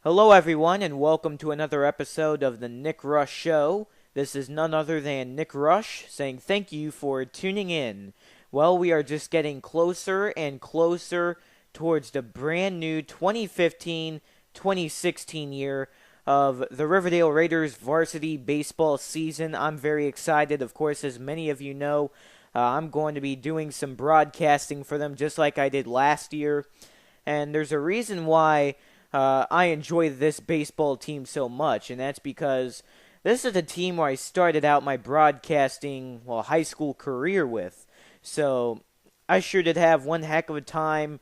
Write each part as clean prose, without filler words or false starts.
Hello, everyone, and welcome to another episode of the Roesch Show. This is none other than Nick Rush saying thank you for tuning in. Well, we are just getting closer and closer towards the brand new 2015-2016 year of the Riverdale Raiders varsity baseball season. I'm very excited. Of course, as many of you know, I'm going to be doing some broadcasting for them just like I did last year. And there's a reason why I enjoy this baseball team so much, and that's because this is a team where I started out my broadcasting, high school career with. So I sure did have one heck of a time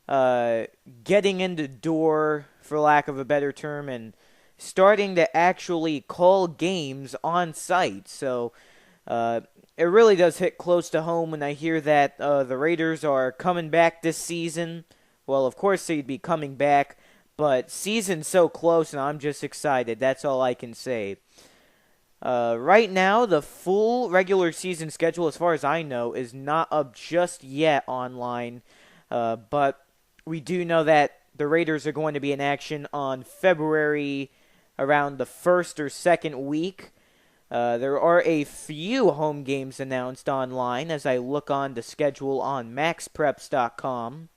getting in the door, for lack of a better term, and starting to actually call games on site. So it really does hit close to home when I hear that the Raiders are coming back this season. Well, of course they'd be coming back, but season's so close and I'm just excited. That's all I can say. Right now, the full regular season schedule, as far as I know, is not up just yet online. But we do know that the Raiders are going to be in action on February around the first or second week. There are a few home games announced online as I look on the schedule on maxpreps.com.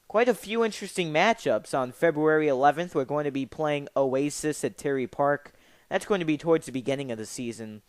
Quite a few interesting matchups. On February 11th, we're going to be playing Oasis at Terry Park. That's going to be towards the beginning of the season.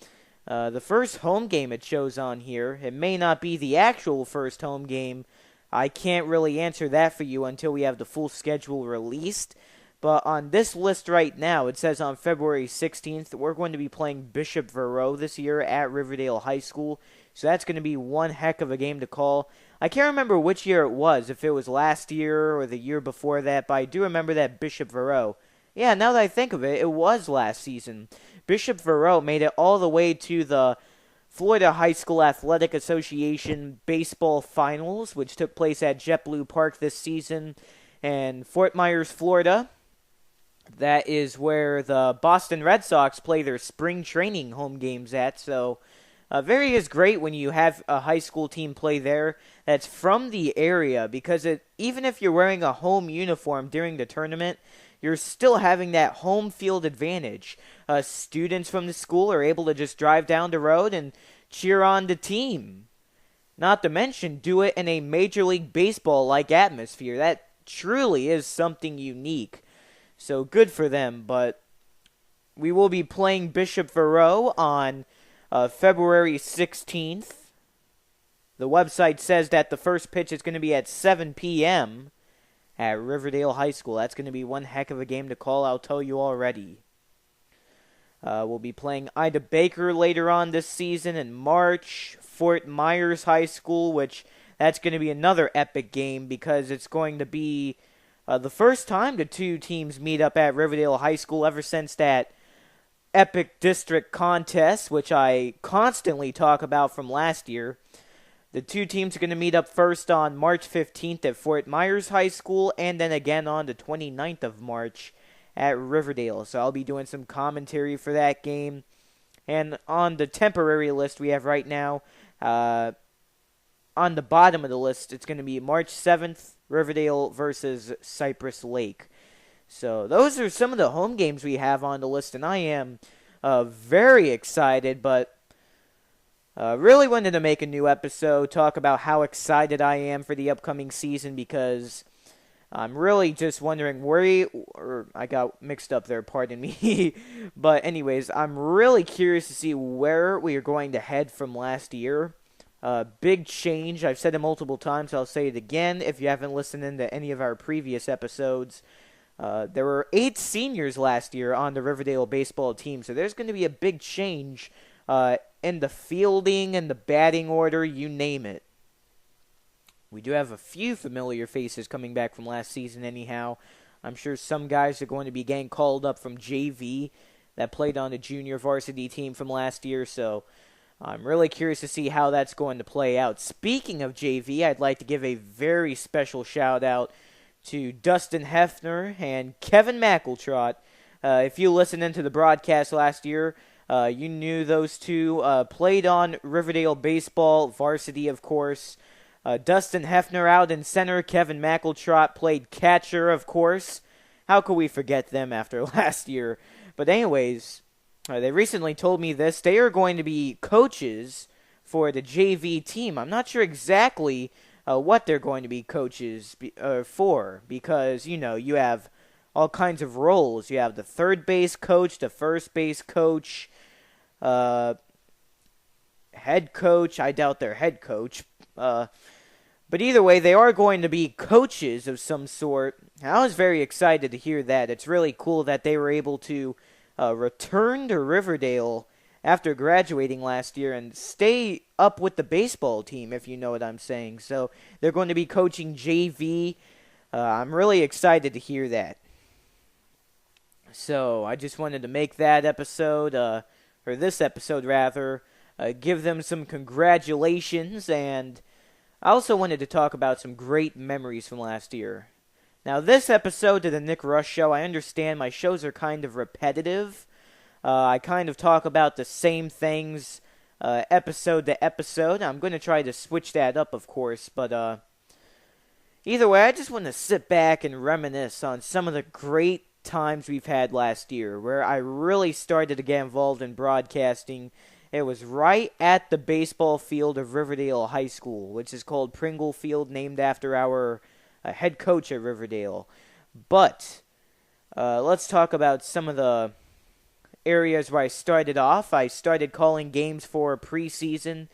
The first home game it shows on here, it may not be the actual first home game. I can't really answer that for you until we have the full schedule released. But on this list right now, it says on February 16th, we're going to be playing Bishop Verot this year at Riverdale High School. So that's going to be one heck of a game to call. I can't remember which year it was, if it was last year or the year before that, but I do remember that Bishop Verot. Yeah, now that I think of it, it was last season. Bishop Verot made it all the way to the Florida High School Athletic Association Baseball Finals, which took place at JetBlue Park this season in Fort Myers, Florida. That is where the Boston Red Sox play their spring training home games at, so very is great when you have a high school team play there that's from the area, because even if you're wearing a home uniform during the tournament, you're still having that home field advantage. Students from the school are able to just drive down the road and cheer on the team. Not to mention, do it in a Major League Baseball-like atmosphere. That truly is something unique. So good for them, but we will be playing Bishop Verot on February 16th. The website says that the first pitch is going to be at 7 p.m. at Riverdale High School. That's going to be one heck of a game to call, I'll tell you already. We'll be playing Ida Baker later on this season in March. Fort Myers High School, which that's going to be another epic game because it's going to be the first time the two teams meet up at Riverdale High School ever since that epic district contest, which I constantly talk about from last year. The two teams are going to meet up first on March 15th at Fort Myers High School, and then again on the 29th of March at Riverdale. So I'll be doing some commentary for that game. And on the temporary list we have right now, on the bottom of the list, it's going to be March 7th, Riverdale versus Cypress Lake. So those are some of the home games we have on the list, and I am very excited, but really wanted to make a new episode, talk about how excited I am for the upcoming season, because I'm really just wondering I got mixed up there, pardon me. But anyways, I'm really curious to see where we are going to head from last year. Big change. I've said it multiple times. I'll say it again if you haven't listened to any of our previous episodes. There were 8 seniors last year on the Riverdale baseball team, so there's going to be a big change in the fielding and the batting order, you name it. We do have a few familiar faces coming back from last season anyhow. I'm sure some guys are going to be getting called up from JV that played on the junior varsity team from last year, so I'm really curious to see how that's going to play out. Speaking of JV, I'd like to give a very special shout-out to Dustin Hefner and Kevin McEltrott. If you listened into the broadcast last year, you knew those two played on Riverdale baseball, varsity, of course. Dustin Hefner out in center. Kevin McEltrott played catcher, of course. how could we forget them after last year? But anyways, they recently told me this. They are going to be coaches for the JV team. I'm not sure exactly what they're going to be coaches for, because, you have all kinds of roles. You have the third base coach, the first base coach, head coach. I doubt they're head coach. But either way, they are going to be coaches of some sort. I was very excited to hear that. It's really cool that they were able to return to Riverdale after graduating last year and stay up with the baseball team, if you know what I'm saying. So they're going to be coaching JV. I'm really excited to hear that. So I just wanted to make that episode, or this episode rather, give them some congratulations, and I also wanted to talk about some great memories from last year. Now, this episode of the Roesch Show, I understand my shows are kind of repetitive. I kind of talk about the same things episode to episode. I'm going to try to switch that up, of course, but either way, I just want to sit back and reminisce on some of the great times we've had last year, where I really started to get involved in broadcasting. It was right at the baseball field of Riverdale High School, which is called Pringle Field, named after our head coach at Riverdale. But let's talk about some of the areas where I started off. I started calling games for preseason.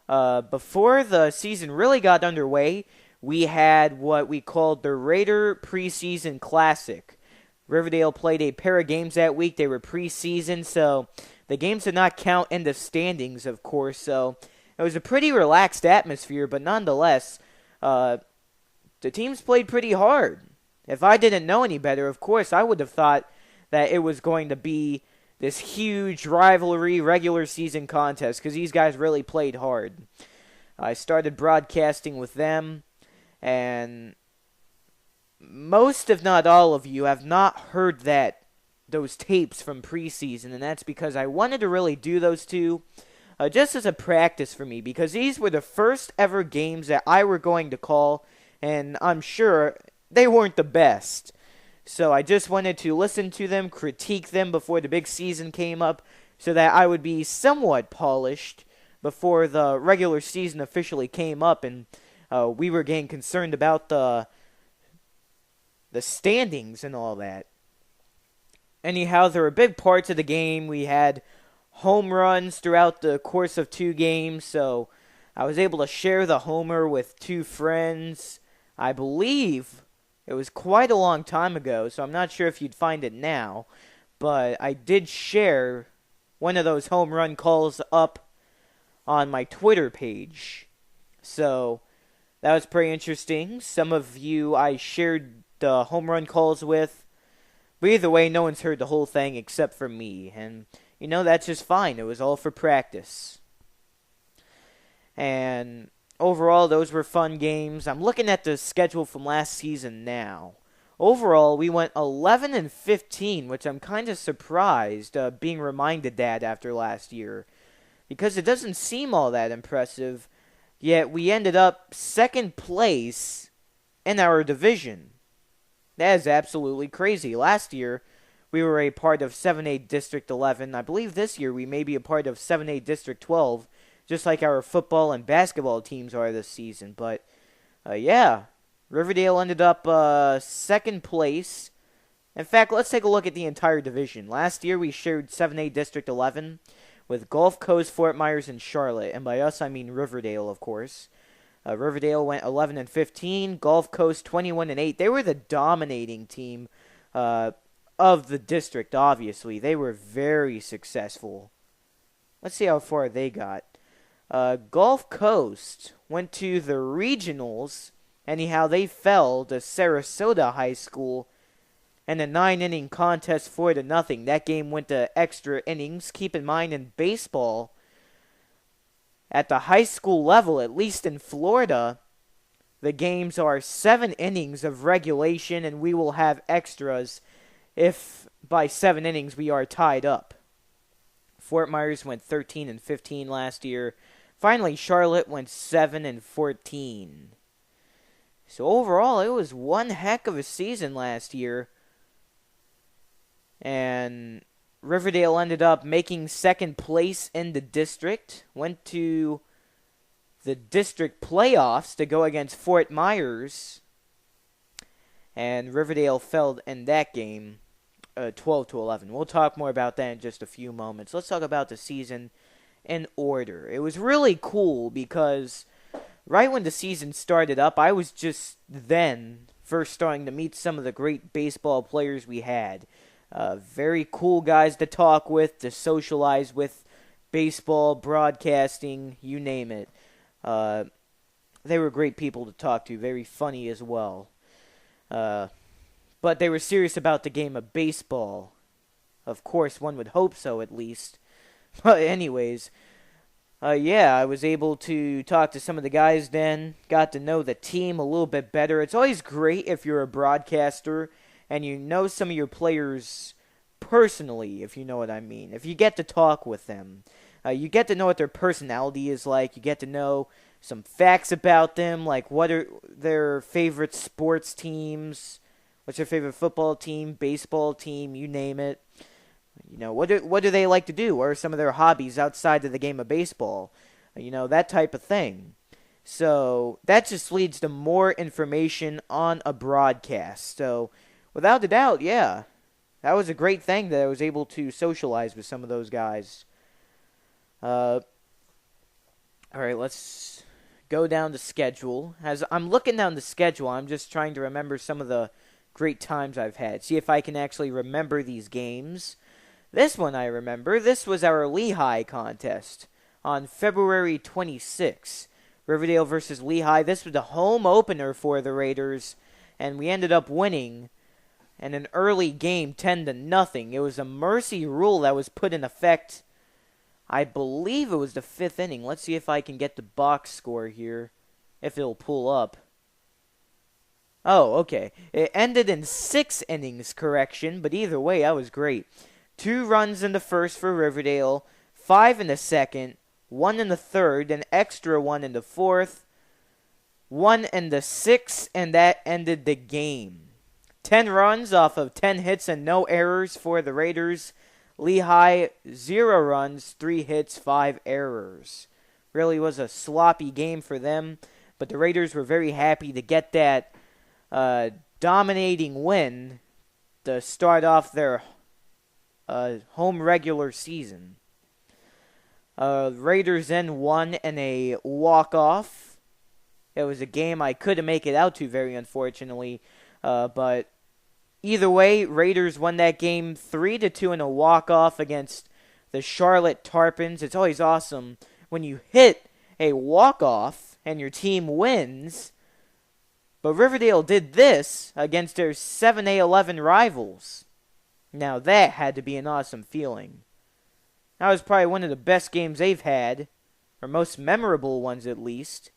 Before the season really got underway, we had what we called the Raider Preseason Classic. Riverdale played a pair of games that week. They were preseason, so the games did not count in the standings, of course. So it was a pretty relaxed atmosphere, but nonetheless, the teams played pretty hard. If I didn't know any better, of course, I would have thought that it was going to be this huge rivalry regular season contest, because these guys really played hard. I started broadcasting with them, and most, if not all of you, have not heard those tapes from preseason, and that's because I wanted to really do those two just as a practice for me, because these were the first ever games that I were going to call, and I'm sure they weren't the best. So I just wanted to listen to them, critique them before the big season came up, so that I would be somewhat polished before the regular season officially came up, and we were getting concerned about the standings and all that. Anyhow, there were big parts of the game. We had home runs throughout the course of 2 games, so I was able to share the homer with 2 friends. I believe it was quite a long time ago, so I'm not sure if you'd find it now, but I did share one of those home run calls up on my Twitter page. So that was pretty interesting. Some of you I shared the home run calls with, but either way, no one's heard the whole thing except for me, and that's just fine. It was all for practice. And overall, those were fun games. I'm looking at the schedule from last season now. Overall, we went 11-15, which I'm kind of surprised being reminded that after last year, because it doesn't seem all that impressive, yet we ended up second place in our division. That is absolutely crazy. Last year, we were a part of 7A District 11. I believe this year we may be a part of 7A District 12, just like our football and basketball teams are this season. But, yeah, Riverdale ended up second place. In fact, let's take a look at the entire division. Last year, we shared 7A District 11 with Gulf Coast, Fort Myers, and Charlotte. And by us, I mean Riverdale, of course. Riverdale went 11-15. Gulf Coast 21-8. They were the dominating team of the district. Obviously, they were very successful. Let's see how far they got. Gulf Coast went to the regionals. Anyhow, they fell to Sarasota High School in a 9-inning contest 4-0. That game went to extra innings. Keep in mind, in baseball, at the high school level, at least in Florida, the games are 7 innings of regulation, and we will have extras if by 7 innings we are tied up. Fort Myers went 13-15 last year. Finally, Charlotte went 7-14. So overall, it was one heck of a season last year. And Riverdale ended up making second place in the district, went to the district playoffs to go against Fort Myers, and Riverdale fell in that game 12-11. We'll talk more about that in just a few moments. Let's talk about the season in order. It was really cool because right when the season started up, I was just then first starting to meet some of the great baseball players we had. Very cool guys to talk with, to socialize with, baseball, broadcasting, you name it. They were great people to talk to, very funny as well. But they were serious about the game of baseball. Of course, one would hope so, at least. But anyways, yeah, I was able to talk to some of the guys then, got to know the team a little bit better. It's always great if you're a broadcaster and you know some of your players personally, if you know what I mean. If you get to talk with them, you get to know what their personality is like. You get to know some facts about them, like what are their favorite sports teams, what's their favorite football team, baseball team, you name it. You know, what do they like to do? What are some of their hobbies outside of the game of baseball? You know, that type of thing. So that just leads to more information on a broadcast. So without a doubt, yeah, that was a great thing that I was able to socialize with some of those guys. All right, let's go down the schedule. As I'm looking down the schedule, I'm just trying to remember some of the great times I've had. See if I can actually remember these games. This one I remember. This was our Lehigh contest on February 26th. Riverdale versus Lehigh. This was the home opener for the Raiders, and we ended up winning in an early game 10-0. It was a mercy rule that was put in effect. I believe it was the 5th inning. Let's see if I can get the box score here, if it'll pull up. Oh, okay. It ended in 6 innings, correction, but either way, that was great. 2 runs in the first for Riverdale, 5 in the second, 1 in the third, an extra 1 in the fourth, 1 in the sixth, and that ended the game. 10 runs off of 10 hits and no errors for the Raiders. Lehigh, 0 runs, 3 hits, 5 errors. Really was a sloppy game for them, but the Raiders were very happy to get that dominating win to start off their home regular season. Raiders then won in a walk-off. It was a game I couldn't make it out to, very unfortunately. But either way, Raiders won that game 3-2 in a walk-off against the Charlotte Tarpons. It's always awesome when you hit a walk-off and your team wins. But Riverdale did this against their 7A11 rivals. Now that had to be an awesome feeling. That was probably one of the best games they've had, or most memorable ones at least.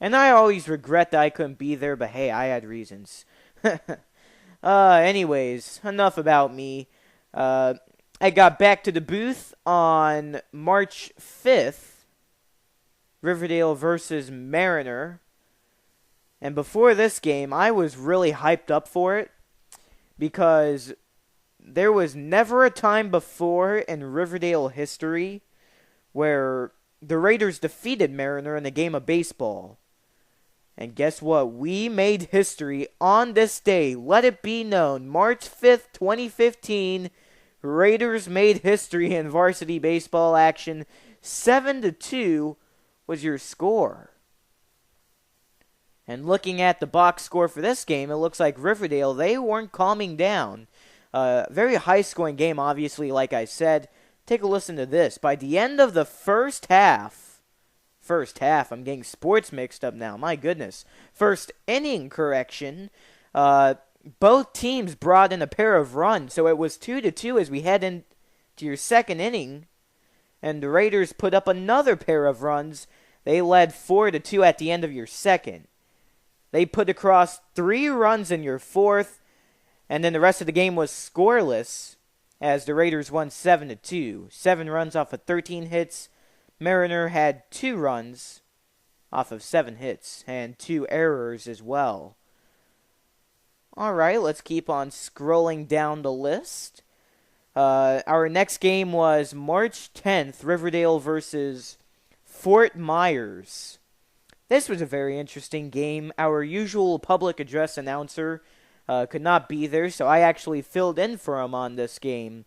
And I always regret that I couldn't be there, but hey, I had reasons. Anyways, enough about me. I got back to the booth on March 5th, Riverdale versus Mariner. And before this game, I was really hyped up for it because there was never a time before in Riverdale history where the Raiders defeated Mariner in a game of baseball. And guess what? We made history on this day. Let it be known. March 5th, 2015, Raiders made history in varsity baseball action. 7-2 was your score. And looking at the box score for this game, it looks like Riverdale, they weren't calming down. Very high-scoring game, obviously, like I said. Take a listen to this. By the end of the first half, I'm getting sports mixed up now, my goodness. First inning, correction. Both teams brought in a pair of runs, so it was 2-2 as we head into your second inning. And the Raiders put up another pair of runs. They led 4-2 at the end of your second. They put across 3 runs in your fourth. And then the rest of the game was scoreless as the Raiders won 7-2. 7 runs off of 13 hits. Mariner had 2 runs off of 7 hits and 2 errors as well. Alright, let's keep on scrolling down the list. Our next game was March 10th, Riverdale versus Fort Myers. This was a very interesting game. Our usual public address announcer could not be there, so I actually filled in for him on this game.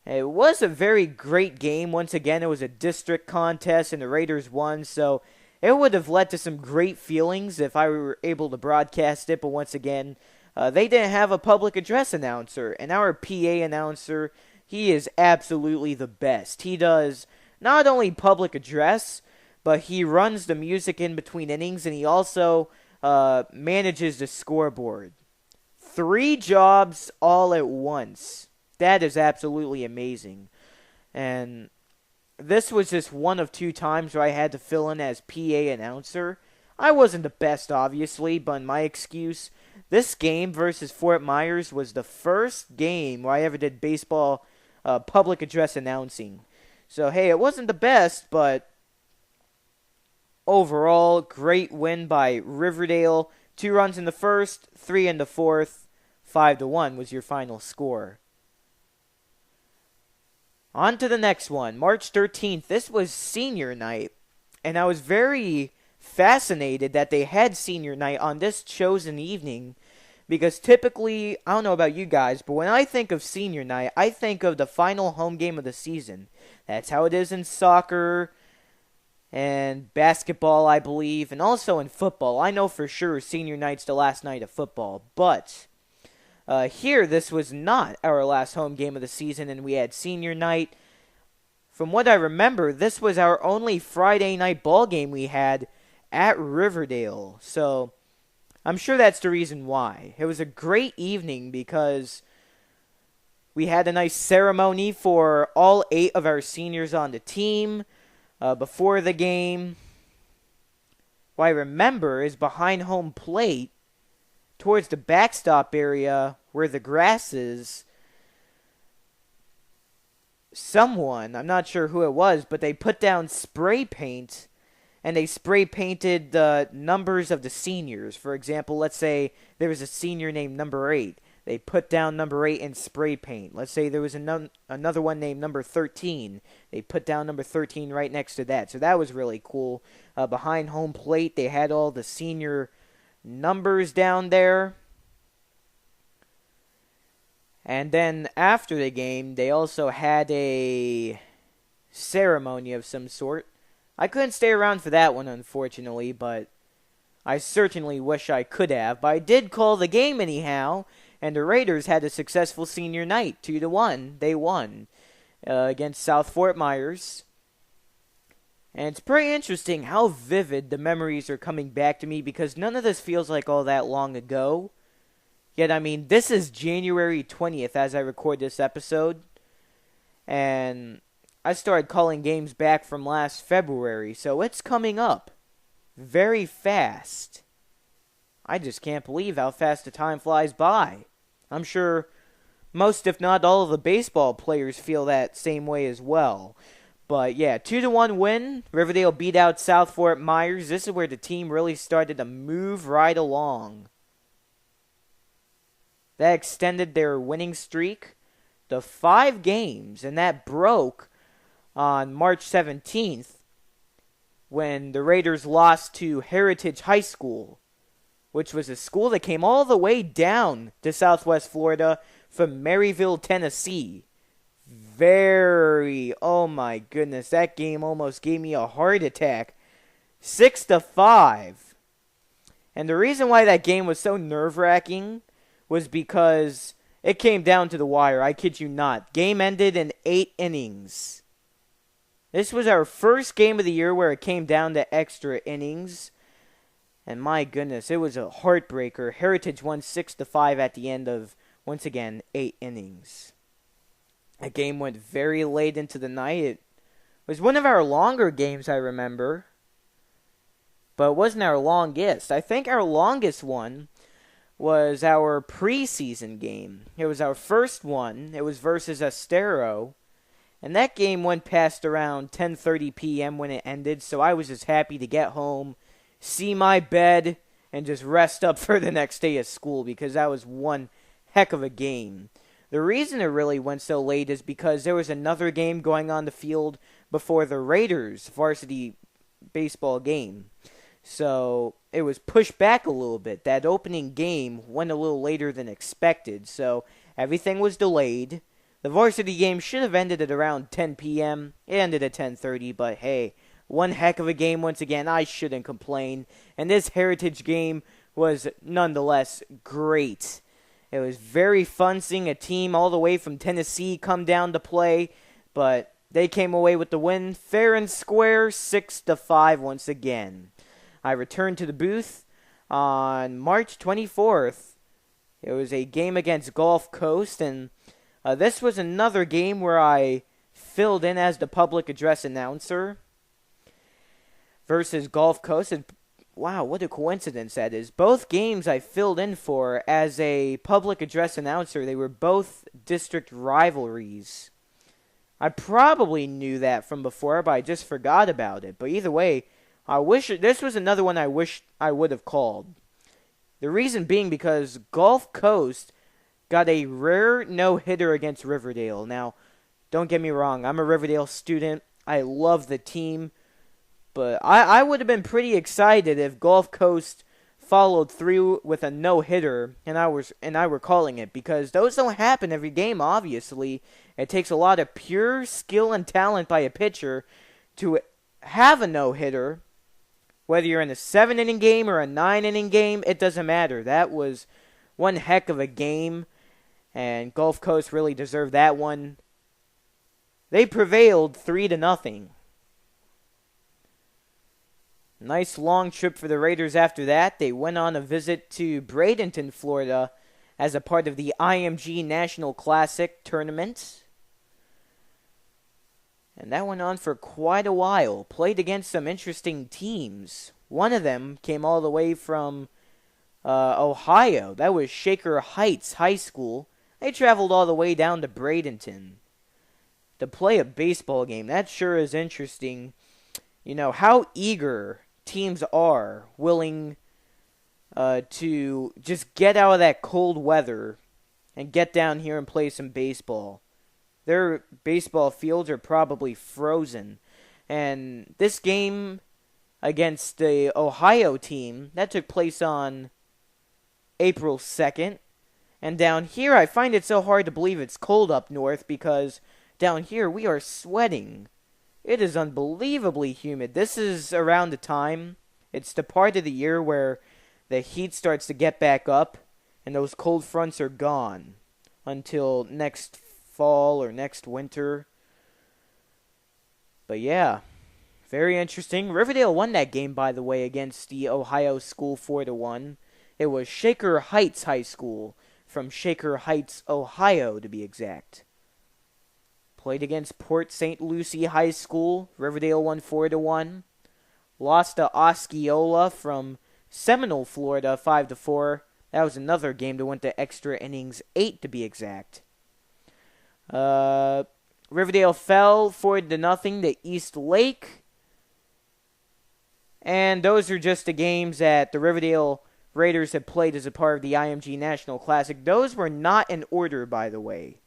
It was a very great game. Once again, it was a district contest, and the Raiders won, so it would have led to some great feelings if I were able to broadcast it, but once again, they didn't have a public address announcer, and our PA announcer, he is absolutely the best. He does not only public address, but he runs the music in between innings, and he also manages the scoreboard. 3 jobs all at once. That is absolutely amazing. And this was just one of 2 times where I had to fill in as PA announcer. I wasn't the best, obviously, but in my excuse, this game versus Fort Myers was the first game where I ever did baseball public address announcing. So, hey, it wasn't the best, but overall, great win by Riverdale. 2 runs in the first, 3 in the fourth, 5-1 was your final score. On to the next one, March 13th. This was senior night, and I was very fascinated that they had senior night on this chosen evening, because typically, I don't know about you guys, but when I think of senior night, I think of the final home game of the season. That's how it is in soccer and basketball, I believe, and also in football. I know for sure senior night's the last night of football, but here, this was not our last home game of the season, and we had senior night. From what I remember, this was our only Friday night ball game we had at Riverdale. So, I'm sure that's the reason why. It was a great evening because we had a nice ceremony for all 8 of our seniors on the team before the game. What I remember is behind home plate, towards the backstop area where the grass is, someone, I'm not sure who it was, but they put down spray paint, and they spray painted the numbers of the seniors. For example, let's say there was a senior named number 8. They put down number 8 in spray paint. Let's say there was another one named number 13. They put down number 13 right next to that. So that was really cool. Behind home plate, they had all the senior numbers down there. And then after the game, they also had a ceremony of some sort. I couldn't stay around for that one, unfortunately, but I certainly wish I could have. But I did call the game anyhow, and the Raiders had a successful senior night, 2-1. They won against South Fort Myers. And it's pretty interesting how vivid the memories are coming back to me, because none of this feels like all that long ago. Yet, I mean, this is January 20th as I record this episode. And I started calling games back from last February, so it's coming up very fast. I just can't believe how fast the time flies by. I'm sure most, if not all, of the baseball players feel that same way as well. But yeah, 2-1 win. Riverdale beat out South Fort Myers. This is where the team really started to move right along. That extended their winning streak to 5 games, and that broke on March 17th when the Raiders lost to Heritage High School, which was a school that came all the way down to Southwest Florida from Maryville, Tennessee. Oh my goodness, that game almost gave me a heart attack. 6-5. And the reason why that game was so nerve-wracking was because it came down to the wire. I kid you not. Game ended in 8 innings. This was our first game of the year where it came down to extra innings. And my goodness, it was a heartbreaker. Heritage won 6-5 at the end of, once again, 8 innings. That game went very late into the night. It was one of our longer games, I remember. But it wasn't our longest. I think our longest one was our preseason game. It was our first one. It was versus Estero. And that game went past around 10:30 p.m. when it ended. So I was just happy to get home, see my bed, and just rest up for the next day of school because that was one heck of a game. The reason it really went so late is because there was another game going on the field before the Raiders varsity baseball game. So it was pushed back a little bit. That opening game went a little later than expected, so everything was delayed. The varsity game should have ended at around 10 p.m. It ended at 10:30, but hey, one heck of a game once again. I shouldn't complain. And this Heritage game was nonetheless great. It was very fun seeing a team all the way from Tennessee come down to play, but they came away with the win fair and square, 6-5 once again. I returned to the booth on March 24th. It was a game against Gulf Coast, and this was another game where I filled in as the public address announcer versus Gulf Coast. And wow, what a coincidence that is. Both games I filled in for as a public address announcer, they were both district rivalries. I probably knew that from before, but I just forgot about it. But either way, this was another one I wish I would have called. The reason being because Gulf Coast got a rare no-hitter against Riverdale. Now, don't get me wrong, I'm a Riverdale student. I love the team. But I would have been pretty excited if Gulf Coast followed through with a no-hitter and I were calling it, because those don't happen every game, obviously. It takes a lot of pure skill and talent by a pitcher to have a no-hitter. Whether you're in a 7-inning game or a 9-inning game, it doesn't matter. That was one heck of a game, and Gulf Coast really deserved that one. They prevailed 3-0. Nice long trip for the Raiders after that. They went on a visit to Bradenton, Florida, as a part of the IMG National Classic tournament. And that went on for quite a while. Played against some interesting teams. One of them came all the way from Ohio. That was Shaker Heights High School. They traveled all the way down to Bradenton to play a baseball game. That sure is interesting. You know, how eager teams are willing to just get out of that cold weather and get down here and play some baseball. Their baseball fields are probably frozen. And this game against the Ohio team, that took place on April 2nd. And down here, I find it so hard to believe it's cold up north because down here we are sweating. It is unbelievably humid. This is around the time, it's the part of the year where the heat starts to get back up and those cold fronts are gone until next fall or next winter. But yeah, very interesting. Riverdale won that game, by the way, against the Ohio school 4-1. It was Shaker Heights High School from Shaker Heights, Ohio, to be exact. Played against Port St. Lucie High School. Riverdale won 4-1. Lost to Osceola from Seminole, Florida, 5-4. That was another game that went to extra innings, 8 to be exact. Riverdale fell 4-0 to East Lake. And those are just the games that the Riverdale Raiders have played as a part of the IMG National Classic. Those were not in order, by the way.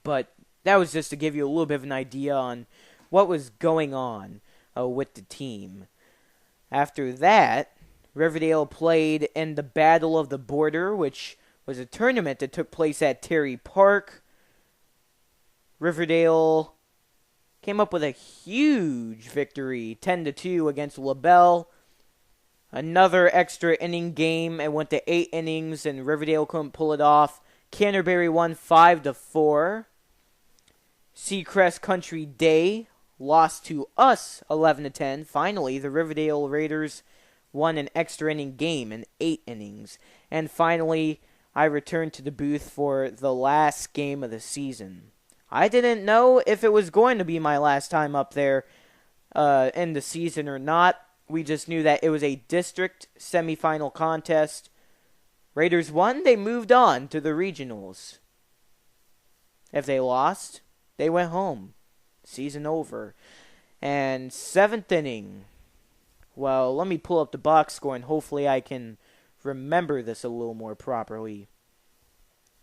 But that was just to give you a little bit of an idea on what was going on with the team. After that, Riverdale played in the Battle of the Border, which was a tournament that took place at Terry Park. Riverdale came up with a huge victory, 10-2 against LaBelle. Another extra inning game. It went to 8 innings, and Riverdale couldn't pull it off. Canterbury won 5-4. Seacrest Country Day lost to us 11-10. Finally, the Riverdale Raiders won an extra inning game in 8 innings. And finally, I returned to the booth for the last game of the season. I didn't know if it was going to be my last time up there in the season or not. We just knew that it was a district semifinal contest. Raiders won, they moved on to the regionals. If they lost, they went home. Season over. And 7th inning. Well, let me pull up the box score, and hopefully I can remember this a little more properly.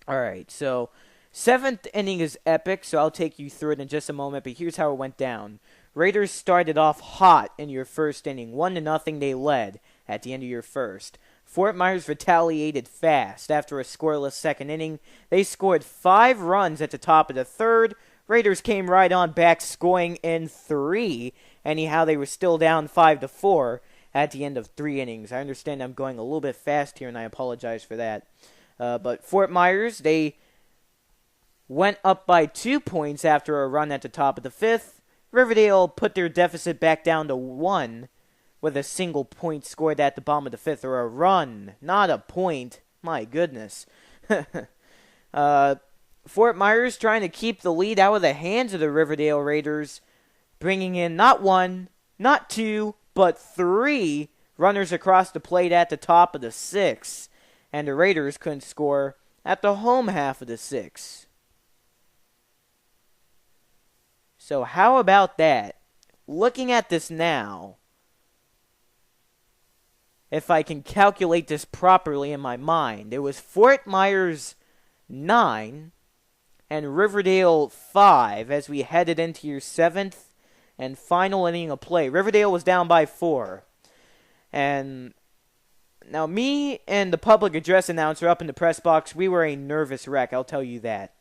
Alright, so 7th inning is epic, so I'll take you through it in just a moment, but here's how it went down. Raiders started off hot in your first inning. 1-0 they led at the end of your first. Fort Myers retaliated fast. After a scoreless second inning, they scored 5 runs at the top of the third. Raiders came right on back, scoring in 3. Anyhow, they were still down 5-4 at the end of 3 innings. I understand I'm going a little bit fast here, and I apologize for that. But Fort Myers, they went up by 2 points after a run at the top of the 5th. Riverdale put their deficit back down to 1 with a single point scored at the bottom of the 5th, or a run, not a point. My goodness. Fort Myers trying to keep the lead out of the hands of the Riverdale Raiders, bringing in not 1, not 2, but 3 runners across the plate at the top of the 6th, and the Raiders couldn't score at the home half of the 6th. So how about that? Looking at this now, if I can calculate this properly in my mind, it was Fort Myers 9 and Riverdale 5 as we headed into your 7th and final inning of play. Riverdale was down by 4. And now me and the public address announcer up in the press box, we were a nervous wreck, I'll tell you that.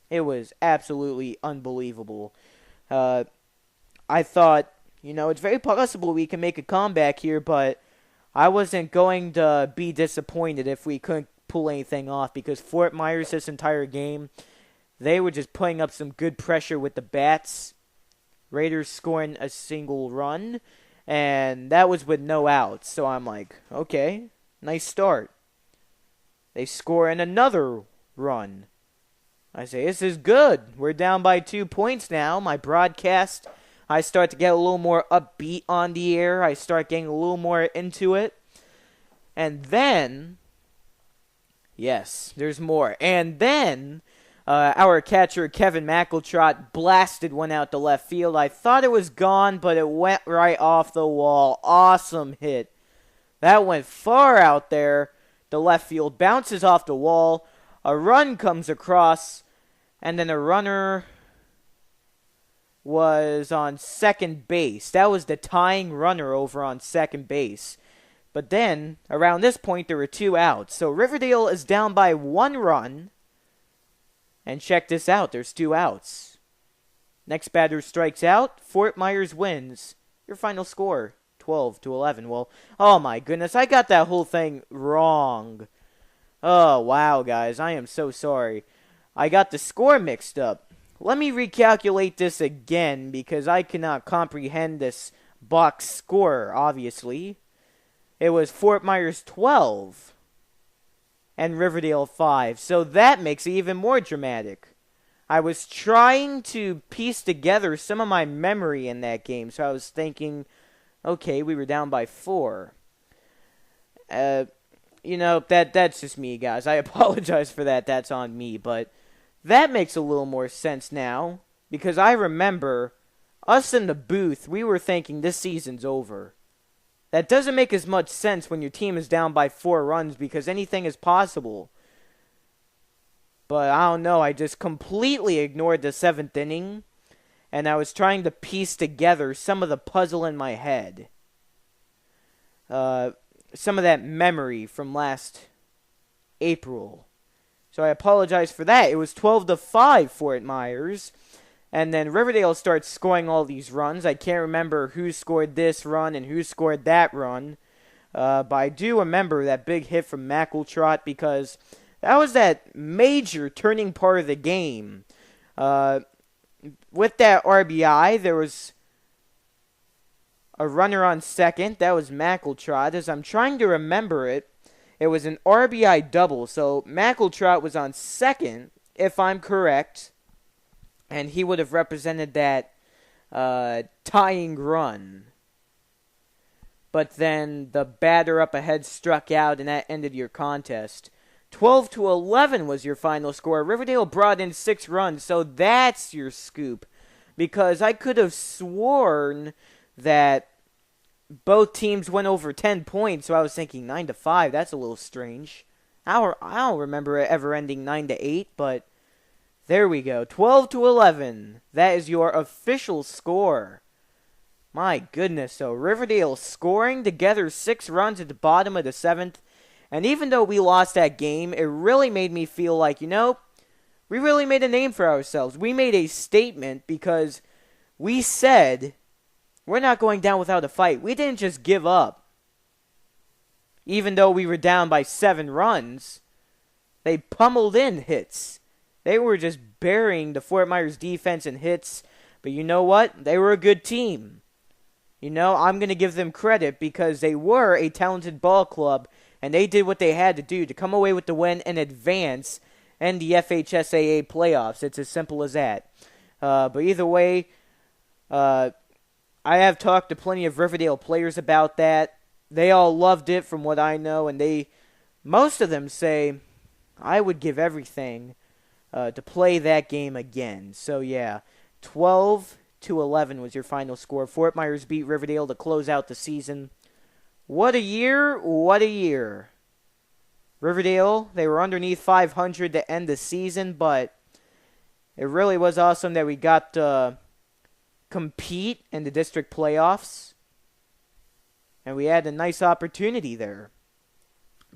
It was absolutely unbelievable. I thought, it's very possible we can make a comeback here, but I wasn't going to be disappointed if we couldn't pull anything off, because Fort Myers this entire game, they were just putting up some good pressure with the bats. Raiders scoring a single run, and that was with no outs. So I'm like, okay, nice start. They score in another run. I say, this is good. We're down by 2 points now. My broadcast, I start to get a little more upbeat on the air. I start getting a little more into it. And then, yes, there's more. And then, our catcher, Kevin McEltrott, blasted one out to left field. I thought it was gone, but it went right off the wall. Awesome hit. That went far out there. The left field bounces off the wall. A run comes across, and then a runner was on second base. That was the tying runner over on second base. But then, around this point, there were 2 outs. So Riverdale is down by 1 run. And check this out, there's 2 outs. Next batter strikes out, Fort Myers wins. Your final score, 12-11. Well, oh my goodness, I got that whole thing wrong. Oh, wow, guys, I am so sorry. I got the score mixed up. Let me recalculate this again, because I cannot comprehend this box score, obviously. It was Fort Myers 12 and Riverdale 5, so that makes it even more dramatic. I was trying to piece together some of my memory in that game, so I was thinking, okay, we were down by 4. That's just me, guys. I apologize for that. That's on me, but that makes a little more sense now, because I remember us in the booth, we were thinking this season's over. That doesn't make as much sense when your team is down by 4 runs, because anything is possible. But I don't know, I just completely ignored the 7th inning, and I was trying to piece together some of the puzzle in my head. Some of that memory from last April. So I apologize for that. It was 12-5 Fort Myers. And then Riverdale starts scoring all these runs. I can't remember who scored this run and who scored that run. But I do remember that big hit from McEltrott, because that was that major turning part of the game. With that RBI, there was a runner on second. That was McEltrott. As I'm trying to remember it, it was an RBI double. So McEltrott was on second, if I'm correct. And he would have represented that tying run. But then the batter up ahead struck out, and that ended your contest. 12-11 was your final score. Riverdale brought in 6 runs, so that's your scoop. Because I could have sworn that both teams went over 10 points, so I was thinking 9-5. That's a little strange. I don't remember it ever ending 9-8, but there we go. 12-11. That is your official score. My goodness, so Riverdale scoring together 6 runs at the bottom of the 7th. And even though we lost that game, it really made me feel like, we really made a name for ourselves. We made a statement because we said we're not going down without a fight. We didn't just give up. Even though we were down by 7 runs, they pummeled in hits. They were just burying the Fort Myers defense in hits. But you know what? They were a good team. I'm going to give them credit because they were a talented ball club, and they did what they had to do to come away with the win and advance in the FHSAA playoffs. It's as simple as that. But either way, I have talked to plenty of Riverdale players about that. They all loved it from what I know, and most of them say, I would give everything to play that game again. So yeah, 12-11 was your final score. Fort Myers beat Riverdale to close out the season. What a year, what a year. Riverdale, they were underneath 500 to end the season, but it really was awesome that we got to compete in the district playoffs. And we had a nice opportunity there.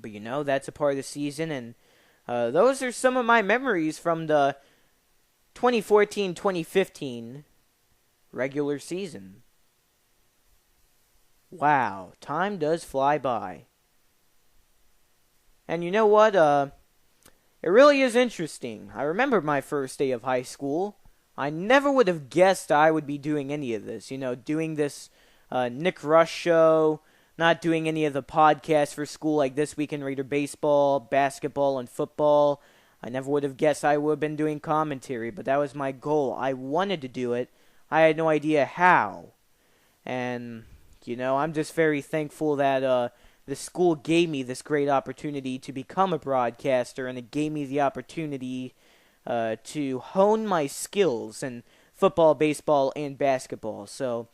But that's a part of the season, and those are some of my memories from the 2014-2015 regular season. Wow, time does fly by. And you know what? It really is interesting. I remember my first day of high school. I never would have guessed I would be doing any of this. Doing this Nick Roesch Show, not doing any of the podcasts for school like This Week in Raider Baseball, basketball, and football. I never would have guessed I would have been doing commentary, but that was my goal. I wanted to do it. I had no idea how. And, I'm just very thankful that the school gave me this great opportunity to become a broadcaster, and it gave me the opportunity to hone my skills in football, baseball, and basketball. So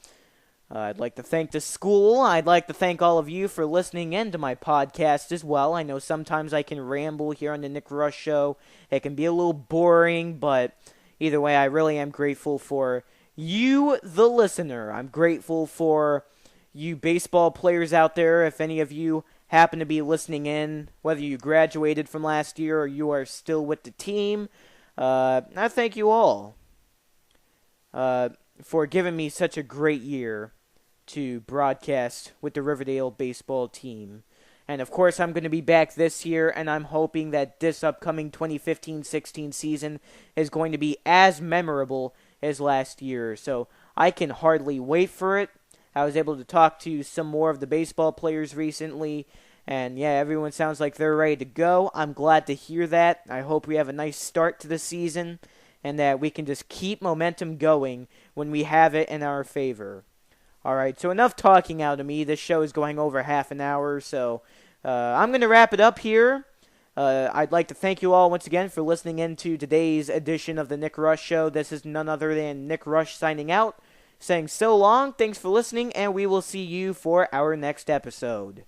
I'd like to thank the school. I'd like to thank all of you for listening in to my podcast as well. I know sometimes I can ramble here on the Nick Roesch Show. It can be a little boring, but either way, I really am grateful for you, the listener. I'm grateful for you baseball players out there. If any of you happen to be listening in, whether you graduated from last year or you are still with the team, I thank you all for giving me such a great year to broadcast with the Riverdale baseball team. And of course, I'm going to be back this year, and I'm hoping that this upcoming 2015-16 season is going to be as memorable as last year. So I can hardly wait for it. I was able to talk to some more of the baseball players recently, and yeah, everyone sounds like they're ready to go. I'm glad to hear that. I hope we have a nice start to the season, and that we can just keep momentum going when we have it in our favor. Alright, so enough talking out of me. This show is going over half an hour, so I'm going to wrap it up here. I'd like to thank you all once again for listening in to today's edition of the Nick Roesch Show. This is none other than Nick Roesch signing out, saying so long, thanks for listening, and we will see you for our next episode.